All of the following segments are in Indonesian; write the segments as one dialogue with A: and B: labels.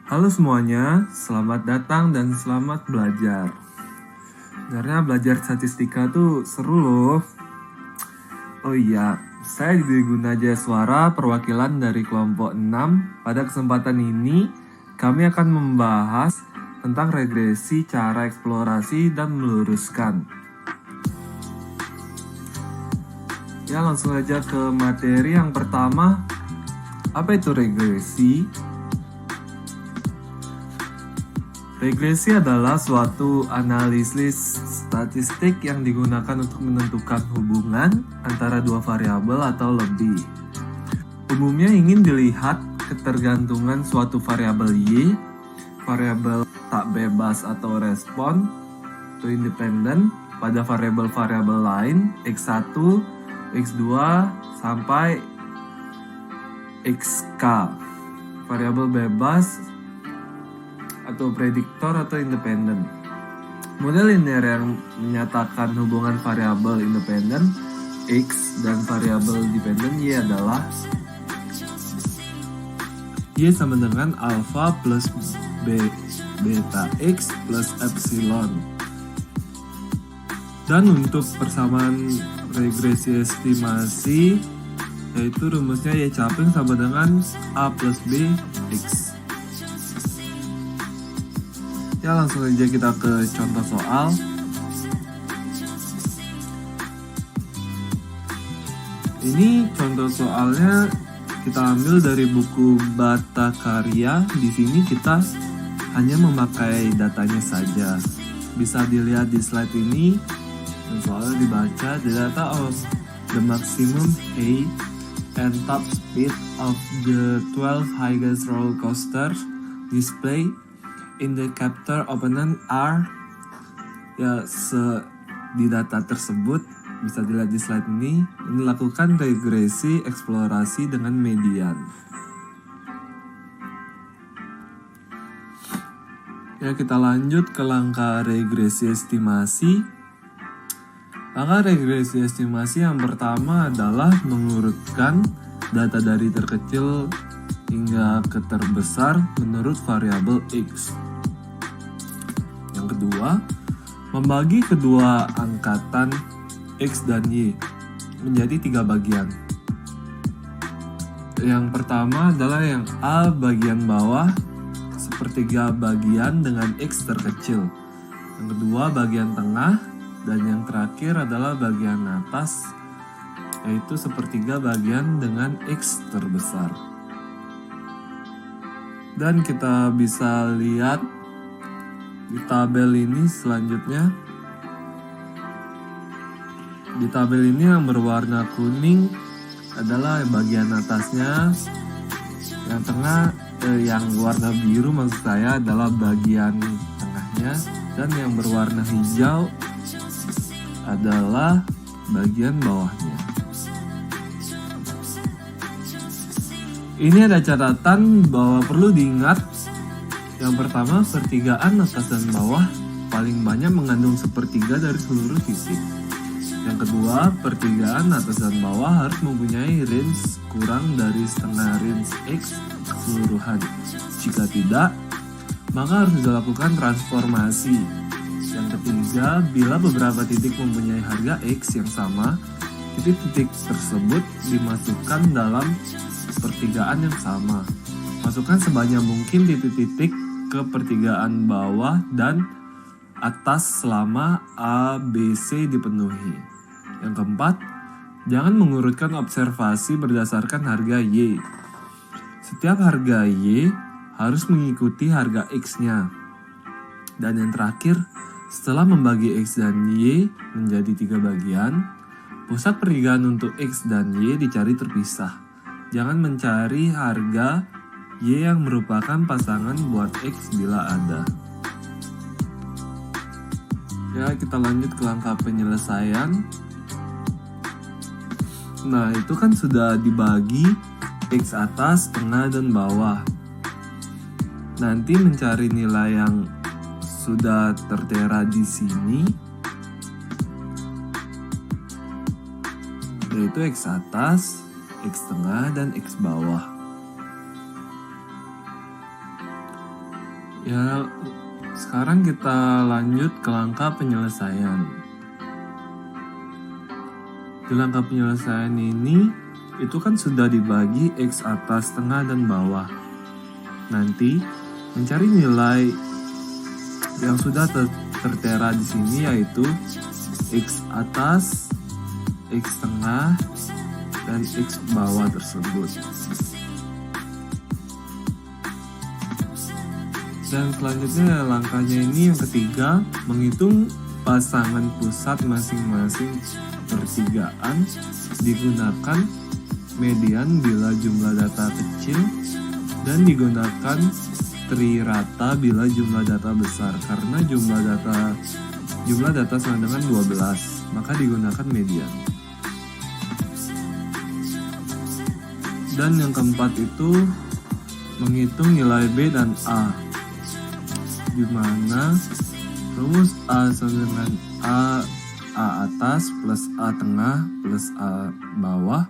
A: Halo semuanya, selamat datang dan selamat belajar. Sebenarnya belajar statistika tuh seru loh. Oh iya, saya di Guna Jayaswara perwakilan dari kelompok 6. Pada kesempatan ini, kami akan membahas tentang regresi, cara eksplorasi, dan meluruskan. Ya, langsung aja ke materi yang pertama. Apa itu regresi? Regresi adalah suatu analisis statistik yang digunakan untuk menentukan hubungan antara dua variabel atau lebih. Umumnya ingin dilihat ketergantungan suatu variabel Y, variabel tak bebas atau respon, atau independen, pada variabel-variabel lain X1, X2, sampai XK. Variabel bebas atau prediktor atau independen. Model linear yang menyatakan hubungan variabel independen X dan variabel dependen Y adalah Y sama dengan alpha plus beta X plus epsilon. Dan untuk persamaan regresi estimasi, yaitu rumusnya Y caping sama dengan A plus B X. Ya, langsung aja kita ke contoh soal. Ini contoh soalnya kita ambil dari buku Bata Karya. Di sini kita hanya memakai datanya saja. Bisa dilihat di slide ini. Soalnya dibaca, the data of the maximum height and top speed of the 12 highest roller coasters display in the capture opponent are, ya, di data tersebut bisa dilihat di slide ini melakukan regresi eksplorasi dengan median. Ya, kita lanjut ke langkah regresi estimasi. Langkah regresi estimasi yang pertama adalah mengurutkan data dari terkecil hingga ke terbesar menurut variabel X. Yang kedua, membagi kedua angkatan X dan Y menjadi 3 bagian. Yang pertama adalah yang A bagian bawah, sepertiga bagian dengan X terkecil. Yang kedua bagian tengah, dan yang terakhir adalah bagian atas, yaitu sepertiga bagian dengan X terbesar. Dan kita bisa lihat di tabel ini selanjutnya. Di tabel ini yang berwarna kuning adalah bagian atasnya, yang tengah, yang warna biru maksud saya adalah bagian tengahnya, dan yang berwarna hijau adalah bagian bawahnya. Ini ada catatan bahwa perlu diingat. Yang pertama, pertigaan atas dan bawah paling banyak mengandung sepertiga dari seluruh titik. Yang kedua, pertigaan atas dan bawah harus mempunyai range kurang dari setengah range X keseluruhan. Jika tidak, maka harus dilakukan transformasi. Yang ketiga, bila beberapa titik mempunyai harga X yang sama, titik-titik tersebut dimasukkan dalam pertigaan yang sama. Masukkan sebanyak mungkin titik-titik ke pertigaan bawah dan atas selama A, B, C dipenuhi. Yang keempat, jangan mengurutkan observasi berdasarkan harga Y. Setiap harga Y harus mengikuti harga X-nya. Dan yang terakhir, setelah membagi X dan Y menjadi 3 bagian, pusat pertigaan untuk X dan Y dicari terpisah. Jangan mencari harga Y yang merupakan pasangan buat X bila ada. Ya, kita lanjut ke langkah penyelesaian. Nah, itu kan sudah dibagi X atas, tengah, dan bawah. Nanti mencari nilai yang sudah tertera di sini, yaitu X atas, X tengah, dan X bawah. Ya, sekarang kita lanjut ke langkah penyelesaian. Di langkah penyelesaian ini, itu kan sudah dibagi X atas, tengah, dan bawah. Nanti, mencari nilai yang sudah tertera di sini yaitu X atas, X tengah, dan X bawah tersebut. Dan selanjutnya langkahnya ini yang ketiga, menghitung pasangan pusat masing-masing pertigaan, digunakan median bila jumlah data kecil, dan digunakan trirata bila jumlah data besar. Karena jumlah data sama dengan 12, maka digunakan median. Dan yang keempat itu menghitung nilai B dan A, di mana rumus A sama dengan A atas plus A tengah plus A bawah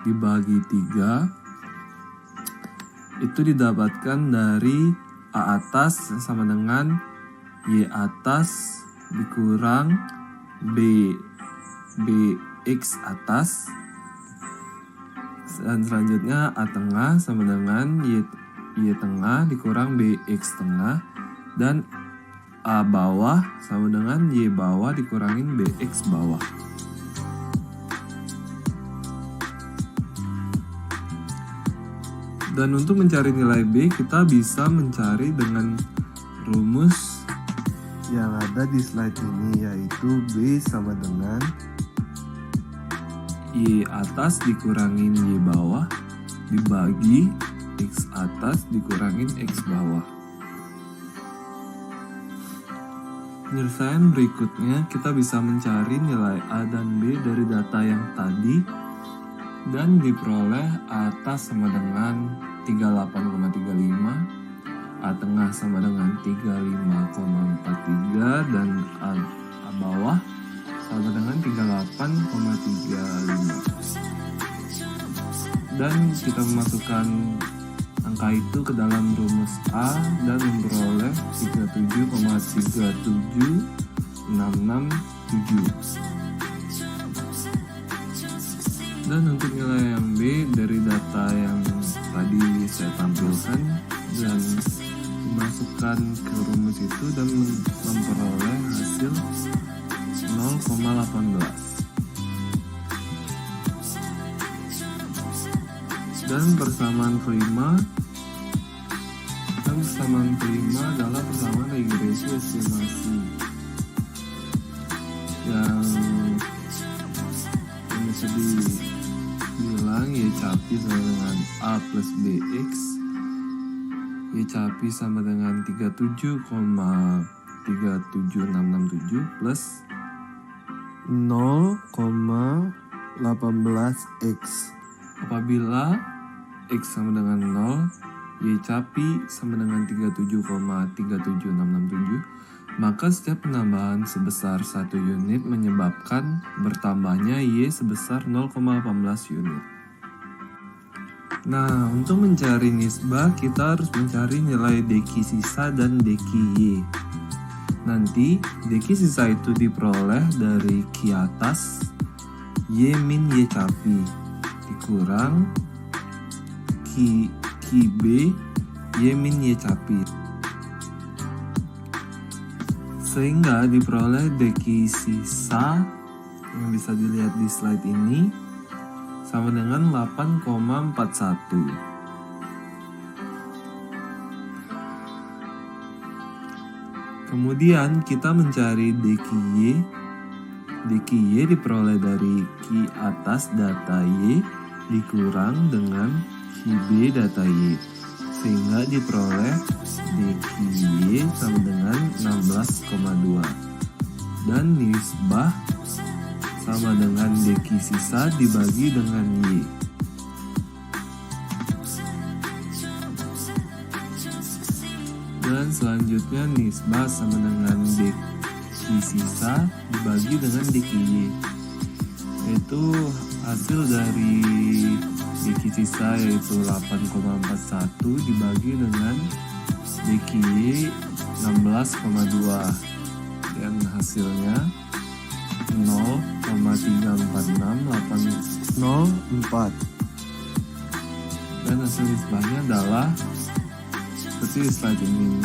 A: dibagi 3 itu didapatkan dari A atas sama dengan Y atas dikurang Bx atas, dan selanjutnya A tengah sama dengan Y tengah dikurang Bx tengah, dan A bawah sama dengan Y bawah dikurangin Bx bawah. Dan untuk mencari nilai B, kita bisa mencari dengan rumus yang ada di slide ini, yaitu B sama dengan Y atas dikurangin Y bawah dibagi X atas dikurangin X bawah. Penyelesaian berikutnya, kita bisa mencari nilai A dan B dari data yang tadi dan diperoleh A atas sama dengan 38,35, A tengah sama dengan 35,43, dan A bawah sama dengan 38,35. Dan kita memasukkan angka itu ke dalam rumus A dan memperoleh 37,37667. Dan untuk nilai yang B dari data yang tadi saya tampilkan dan dimasukkan ke rumus itu dan memperoleh hasil 0,18. Dan persamaan kelima adalah persamaan regresi estimasi yang bisa dibilang Y capi sama dengan A plus BX, Y capi sama dengan 37,37667 plus 0,18X. Apabila X sama dengan 0, Y capi sama dengan 37,37667, maka setiap penambahan sebesar 1 unit menyebabkan bertambahnya Y sebesar 0,18 unit. Nah, untuk mencari nisbah, kita harus mencari nilai deki sisa dan deki Y. Nanti, deki sisa itu diperoleh dari Q atas Y min Y capi dikurang QB Y min Y capi, sehingga diperoleh deki sisa yang bisa dilihat di slide ini sama dengan 8,41. Kemudian kita mencari deki Y. Deki Y diperoleh dari Q atas data Y dikurang dengan QB data Y, sehingga diperoleh deki Y sama dengan 16,2. Dan nisbah sama dengan deki sisa dibagi dengan Y. Dan selanjutnya nisbah sama dengan deki sisa dibagi dengan deki Y, yaitu hasil dari deki sisa yaitu 8,41 dibagi dengan Diki Y 16,2 dan hasilnya 0,346804 dan hasil nisbahnya adalah seperti di slide ini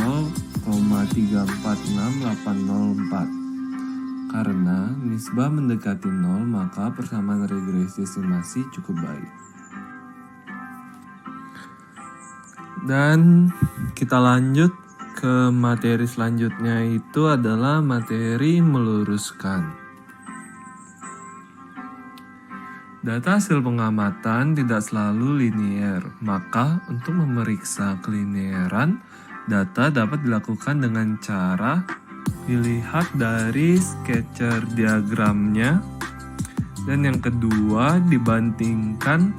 A: 0,346804. Karena nisbah mendekati 0 maka persamaan regresi estimasi cukup baik. Dan kita lanjut ke materi selanjutnya, itu adalah materi meluruskan. Data hasil pengamatan tidak selalu linier, maka untuk memeriksa kelinieran, data dapat dilakukan dengan cara dilihat dari sketcher diagramnya, dan yang kedua dibandingkan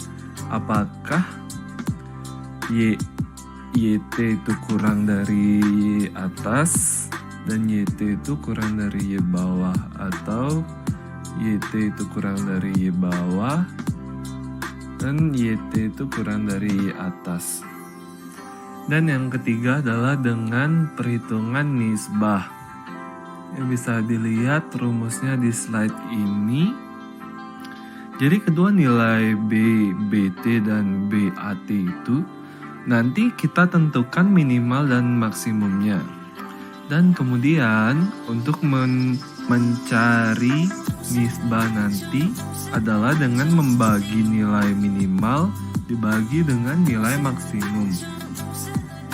A: apakah YT itu kurang dari Y atas dan YT itu kurang dari Y bawah, atau YT itu kurang dari Y bawah dan YT itu kurang dari Y atas. Dan yang ketiga adalah dengan perhitungan nisbah. Yang bisa dilihat rumusnya di slide ini. Jadi kedua nilai B, BT dan BAT itu nanti kita tentukan minimal dan maksimumnya. Dan kemudian untuk mencari nisbah nanti adalah dengan membagi nilai minimal dibagi dengan nilai maksimum.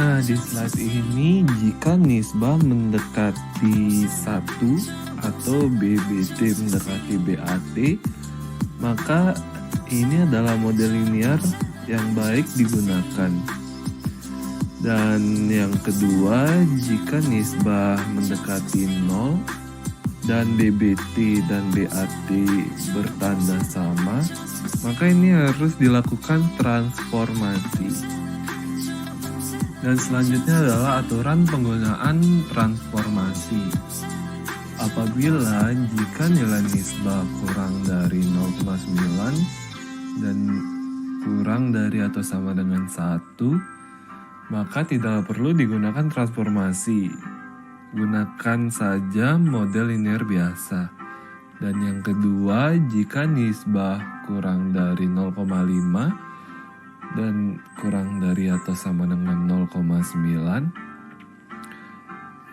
A: Nah, di slide ini jika nisbah mendekati 1 atau BBT mendekati BAT, maka ini adalah model linear yang baik digunakan. Dan yang kedua, jika nisbah mendekati 0 dan BBT dan BAT bertanda sama, maka ini harus dilakukan transformasi. Dan selanjutnya adalah aturan penggunaan transformasi. Apabila jika nilai nisbah kurang dari 0,9 dan kurang dari atau sama dengan 1, maka tidak perlu digunakan transformasi. Gunakan saja model linear biasa. Dan yang kedua, jika nisbah kurang dari 0,5 dan kurang dari atau sama dengan 0,9.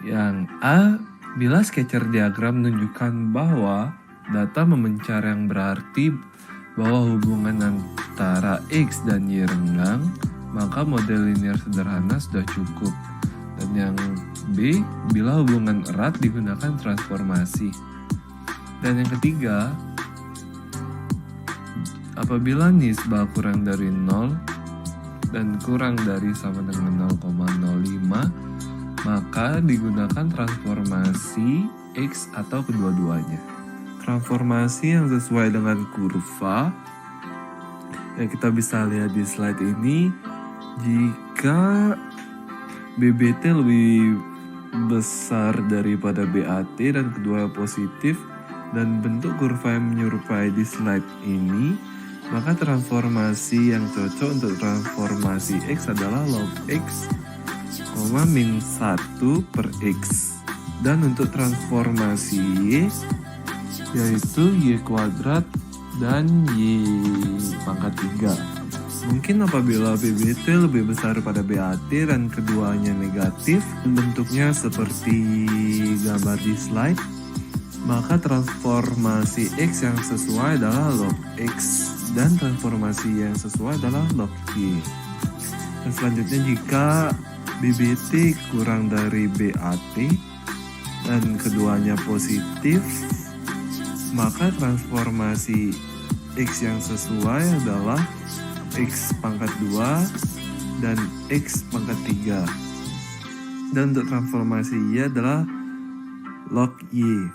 A: Yang A, bila sketcher diagram menunjukkan bahwa data memencar yang berarti bahwa hubungan antara X dan Y renggang, maka model linear sederhana sudah cukup. Dan yang B, bila hubungan erat digunakan transformasi. Dan yang ketiga, apabila nisbah kurang dari 0 dan kurang dari sama dengan 0,05, maka digunakan transformasi X atau kedua-duanya. Transformasi yang sesuai dengan kurva yang kita bisa lihat di slide ini, jika BBT lebih besar daripada BAT dan kedua positif dan bentuk kurva yang menyerupai di slide ini, maka transformasi yang cocok untuk transformasi X adalah log X, min 1 per X. Dan untuk transformasi Y, yaitu Y kuadrat dan Y pangkat 3. Mungkin apabila BBT lebih besar pada BAT dan keduanya negatif, bentuknya seperti gambar di slide, maka transformasi X yang sesuai adalah log X dan transformasi yang sesuai adalah log Y. Dan selanjutnya jika BBT kurang dari BAT dan keduanya positif, maka transformasi X yang sesuai adalah X pangkat 2 dan X pangkat 3. Dan untuk transformasi Y adalah log Y.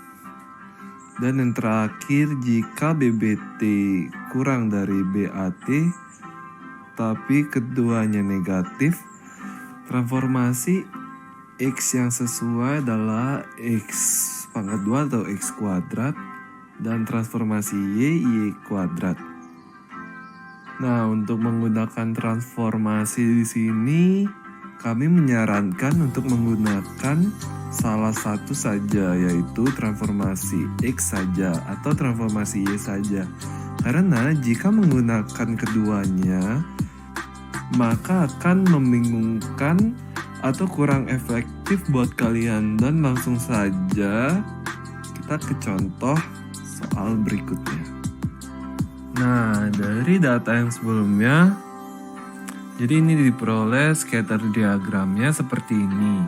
A: Dan yang terakhir, jika BBT kurang dari BAT tapi keduanya negatif, transformasi X yang sesuai adalah X pangkat 2 atau X kuadrat dan transformasi Y kuadrat. Nah, untuk menggunakan transformasi di sini kami menyarankan untuk menggunakan salah satu saja, yaitu transformasi X saja atau transformasi Y saja. Karena jika menggunakan keduanya, maka akan membingungkan atau kurang efektif buat kalian. Dan langsung saja kita ke contoh soal berikutnya. Nah, dari data yang sebelumnya, jadi ini diperoleh scatter diagramnya seperti ini.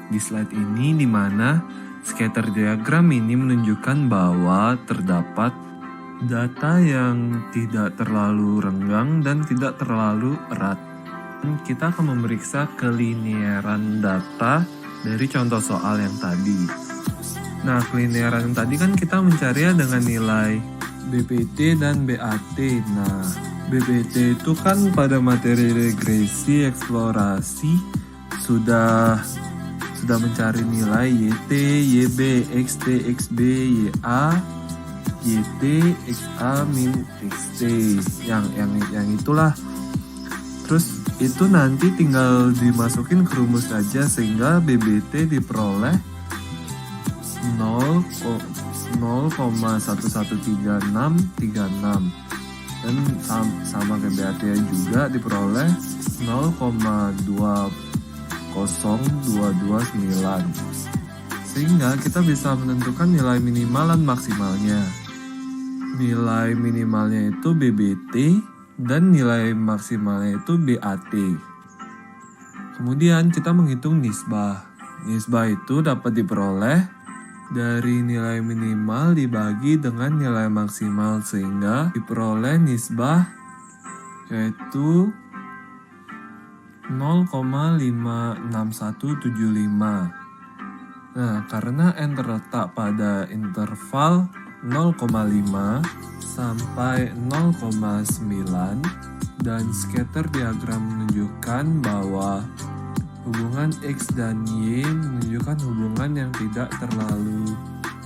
A: Di slide ini di mana scatter diagram ini menunjukkan bahwa terdapat data yang tidak terlalu renggang dan tidak terlalu erat. Dan kita akan memeriksa kelinearan data dari contoh soal yang tadi. Nah, kelinearan yang tadi kan kita mencari dengan nilai BPT dan BAT. Nah, BPT itu kan pada materi regresi eksplorasi sudah mencari nilai YT, YB, XT, XB, YA, YT, XA, min XT, yang itulah. Terus itu nanti tinggal dimasukin ke rumus saja sehingga BBT diperoleh 0,113636 dan sama kayak BAT juga diperoleh 0,20229, sehingga kita bisa menentukan nilai minimal dan maksimalnya. Nilai minimalnya itu BBT dan nilai maksimalnya itu BAT. Kemudian kita menghitung nisbah. Nisbah itu dapat diperoleh dari nilai minimal dibagi dengan nilai maksimal sehingga diperoleh nisbah yaitu 0,56175. Nah, karena n terletak pada interval 0,5 sampai 0,9 dan scatter diagram menunjukkan bahwa hubungan X dan Y menunjukkan hubungan yang tidak terlalu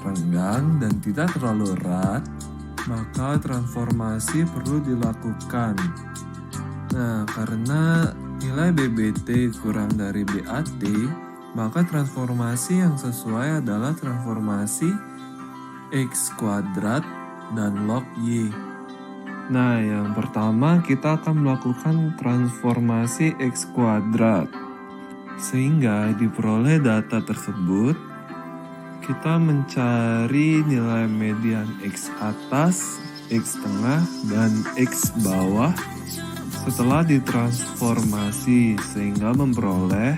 A: renggang dan tidak terlalu erat, maka transformasi perlu dilakukan. Nah, karena nilai BBT kurang dari BAT, maka transformasi yang sesuai adalah transformasi X kuadrat dan log Y. Nah, yang pertama kita akan melakukan transformasi X kuadrat. Sehingga diperoleh data tersebut, kita mencari nilai median X atas, X tengah, dan X bawah setelah ditransformasi sehingga memperoleh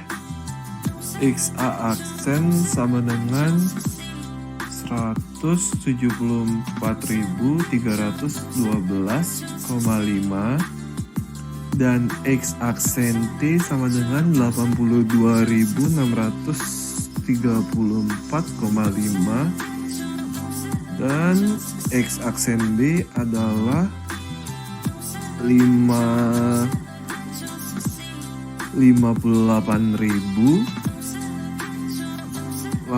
A: XA aksen sama dengan 174.312,5 dan X aksen T sama dengan 82.634,5 dan X aksen B adalah 58.812,5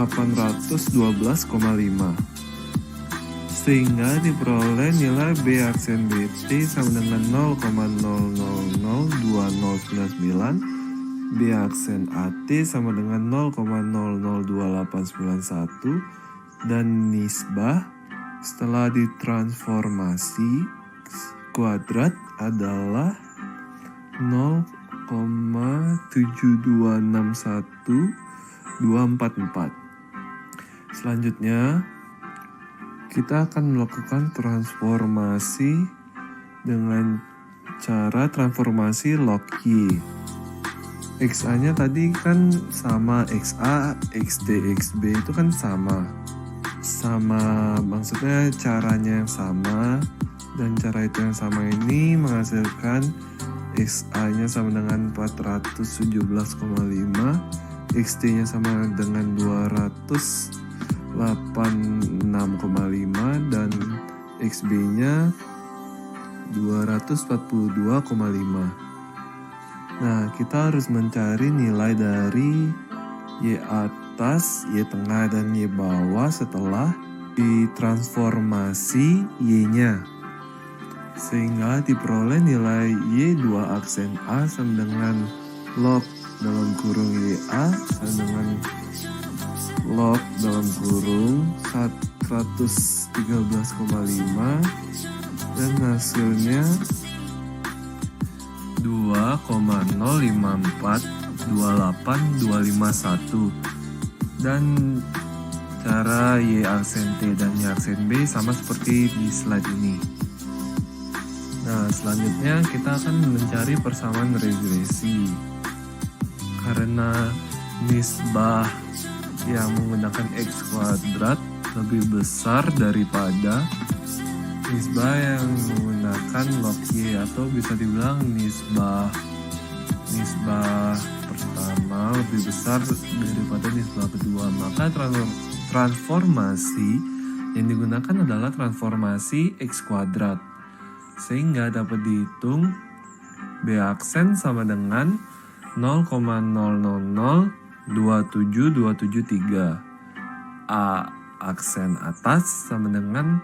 A: sehingga diperoleh nilai B aksen BT sama dengan 0,000299, B aksen AT sama dengan 0,002891 dan nisbah setelah ditransformasi kuadrat adalah 0,7261244. Selanjutnya kita akan melakukan transformasi dengan cara transformasi log Y. XA-nya tadi kan sama XA, XT, XB itu kan sama, maksudnya caranya yang sama, dan cara itu yang sama ini menghasilkan XA-nya sama dengan 417,5, XT-nya sama dengan 286,5 dan XB-nya 242,5. Nah, kita harus mencari nilai dari Y atas, Y tengah, dan Y bawah setelah ditransformasi Y-nya. Sehingga diperoleh nilai Y2 aksen A sama dengan log dalam kurung YA sama dengan log dalam kurung 113,5 dan hasilnya 2,05428251 dan cara Y aksen T dan Y aksen B sama seperti di slide ini. Nah, selanjutnya kita akan mencari persamaan regresi. Karena nisbah yang menggunakan X kuadrat lebih besar daripada nisbah yang menggunakan log Y, atau bisa dibilang nisbah pertama lebih besar daripada nisbah kedua, maka transformasi yang digunakan adalah transformasi X kuadrat, sehingga dapat dihitung B aksen sama dengan 0,00027273, A aksen atas sama dengan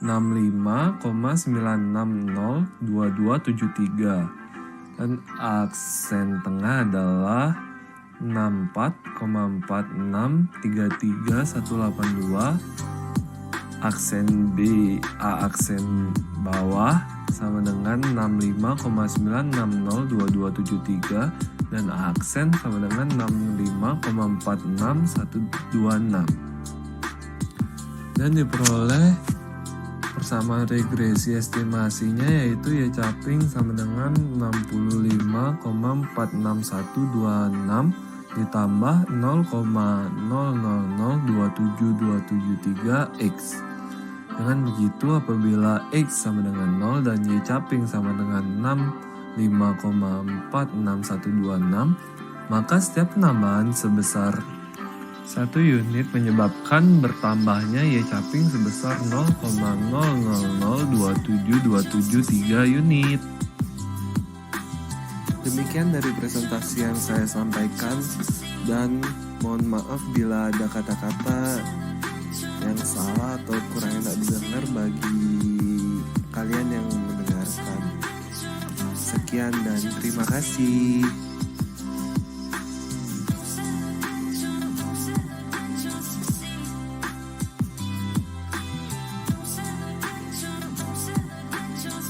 A: 65,9602273 dan aksen tengah adalah 64,46338182. Aksen B, A aksen bawah sama dengan 65,9602273 dan A aksen sama dengan 65,46126. Dan diperoleh persamaan regresi estimasinya yaitu Y caping sama dengan 65,46126 ditambah 0,00027273 X. Dengan begitu apabila X sama dengan 0 dan Y caping sama dengan 65,46126, maka setiap penambahan sebesar 1 unit menyebabkan bertambahnya Y caping sebesar 0,00027273 unit. Demikian dari presentasi yang saya sampaikan, dan mohon maaf bila ada kata-kata yang salah atau kurang enak didengar bagi kalian yang mendengarkan. Sekian dan terima kasih.